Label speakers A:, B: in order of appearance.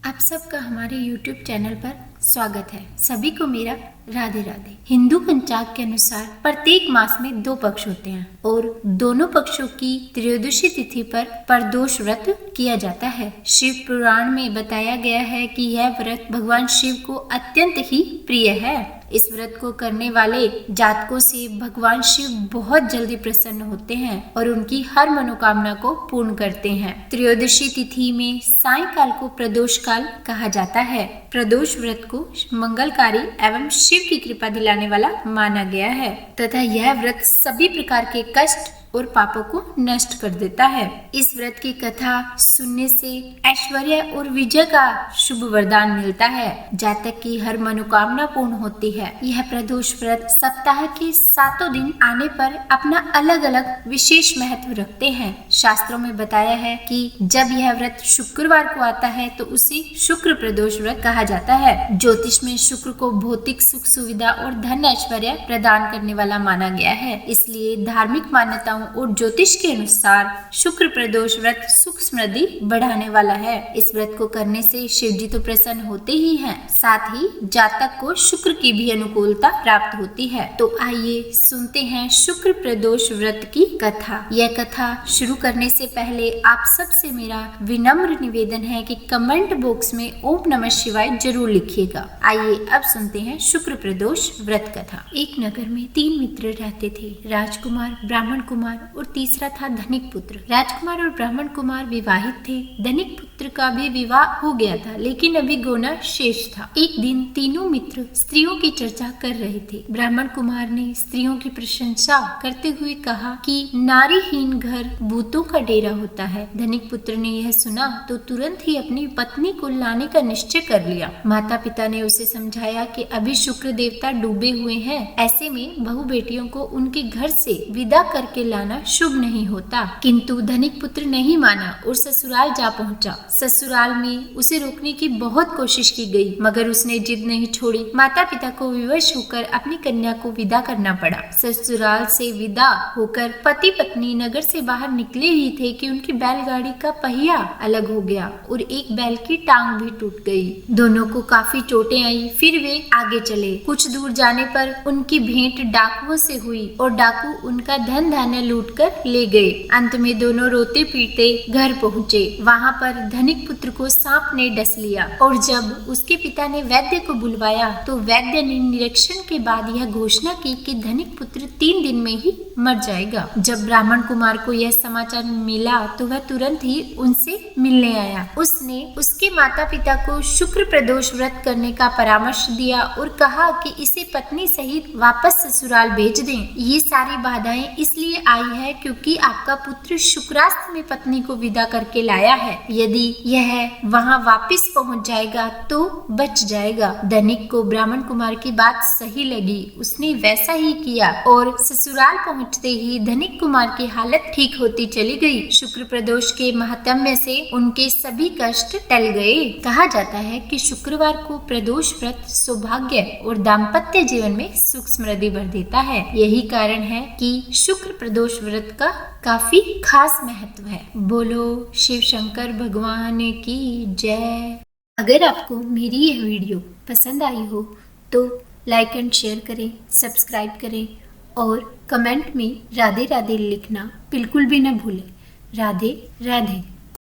A: आप सबका हमारे YouTube चैनल पर स्वागत है। सभी को मेरा राधे राधे। हिंदू पंचांग के अनुसार प्रत्येक मास में 2 पक्ष होते हैं और दोनों पक्षों की त्रयोदशी तिथि पर प्रदोष व्रत किया जाता है। शिव पुराण में बताया गया है कि यह व्रत भगवान शिव को अत्यंत ही प्रिय है। इस व्रत को करने वाले जातकों से भगवान शिव बहुत जल्दी प्रसन्न होते हैं और उनकी हर मनोकामना को पूर्ण करते हैं। त्रयोदशी तिथि में सायंकाल को प्रदोष काल कहा जाता है। प्रदोष व्रत को मंगलकारी एवं शिव की कृपा दिलाने वाला माना गया है तथा यह व्रत सभी प्रकार के कष्ट और पापों को नष्ट कर देता है। इस व्रत की कथा सुनने से ऐश्वर्य और विजय का शुभ वरदान मिलता है। जातक की हर मनोकामना पूर्ण होती है। यह प्रदोष व्रत सप्ताह के 7 दिन आने पर अपना अलग अलग विशेष महत्व रखते हैं। शास्त्रों में बताया है कि जब यह व्रत शुक्रवार को आता है तो उसे शुक्र प्रदोष व्रत कहा जाता है। ज्योतिष में शुक्र को भौतिक सुख सुविधा और धन ऐश्वर्य प्रदान करने वाला माना गया है। इसलिए धार्मिक मान्यताओं और ज्योतिष के अनुसार शुक्र प्रदोष व्रत सुख समृद्धि बढ़ाने वाला है। इस व्रत को करने से शिव जी तो प्रसन्न होते ही हैं, साथ ही जातक को शुक्र की भी अनुकूलता प्राप्त होती है। तो आइए सुनते हैं शुक्र प्रदोष व्रत की कथा। यह कथा शुरू करने से पहले आप सबसे मेरा विनम्र निवेदन है कि कमेंट बॉक्स में ओम नमः शिवाय जरूर लिखिएगा। आइए अब सुनते हैं शुक्र प्रदोष व्रत कथा। एक नगर में 3 मित्र रहते थे, राजकुमार, ब्राह्मण कुमार और तीसरा था धनिक पुत्र। राजकुमार और ब्राह्मण कुमार विवाहित थे। धनिक पुत्र का भी विवाह हो गया था, लेकिन अभी गोना शेष था। एक दिन तीनों मित्र स्त्रियों की चर्चा कर रहे थे। ब्राह्मण कुमार ने स्त्रियों की प्रशंसा करते हुए कहा कि नारीहीन घर भूतों का डेरा होता है। धनिक पुत्र ने यह सुना तो तुरंत ही अपनी पत्नी को लाने का निश्चय कर लिया। माता पिता ने उसे समझाया कि अभी शुक्र देवता डूबे हुए हैं, ऐसे में बहू बेटियों को उनके घर से विदा करके लाना शुभ नहीं होता। किंतु धनिक पुत्र नहीं माना और ससुराल जा पहुंचा। ससुराल में उसे रोकने की बहुत कोशिश की गई, मगर उसने जिद नहीं छोड़ी। माता पिता को विवश होकर अपनी कन्या को विदा करना पड़ा। ससुराल से विदा होकर पति पत्नी नगर से बाहर निकले ही थे कि उनकी बैलगाड़ी का पहिया अलग हो गया और एक बैल की टांग भी टूट गई। दोनों को काफी चोटें आई। फिर वे आगे चले। कुछ दूर जाने पर उनकी भेंट डाकुओं से हुई और डाकू उनका धन धान्य लूट कर ले गए। अंत में दोनों रोते पीटते घर पहुँचे। वहाँ पर धनिक पुत्र को सांप ने डस लिया और जब उसके पिता ने वैद्य को बुलवाया तो वैद्य ने निरीक्षण के बाद यह घोषणा की कि धनिक पुत्र 3 दिन में ही मर जाएगा। जब ब्राह्मण कुमार को यह समाचार मिला तो वह तुरंत ही उनसे मिलने आया। उसने उसके माता पिता को शुक्र प्रदोष व्रत करने का परामर्श दिया और कहा कि इसे पत्नी सहित वापस ससुराल भेज दें। ये सारी बाधाएं इसलिए आई है क्योंकि आपका पुत्र शुक्रास्त में पत्नी को विदा करके लाया है। यदि यह वहां वापस पहुंच जाएगा तो बच जाएगा। धनिक को ब्राह्मण कुमार की बात सही लगी। उसने वैसा ही किया और ससुराल पहुंचते ही धनिक कुमार की हालत ठीक होती चली गई। शुक्र प्रदोष के महात्म्य से उनके सभी कष्ट टल गए। कहा जाता है कि शुक्रवार को प्रदोष व्रत सौभाग्य और दाम्पत्य जीवन में सुख समृद्धि भर देता है। यही कारण है कि शुक्र प्रदोष व्रत का काफी खास महत्व है। बोलो शिव शंकर भगवान की जय। अगर आपको मेरी यह वीडियो पसंद आई हो तो लाइक एंड शेयर करें, सब्सक्राइब करें और कमेंट में राधे राधे लिखना बिल्कुल भी न भूलें। राधे राधे।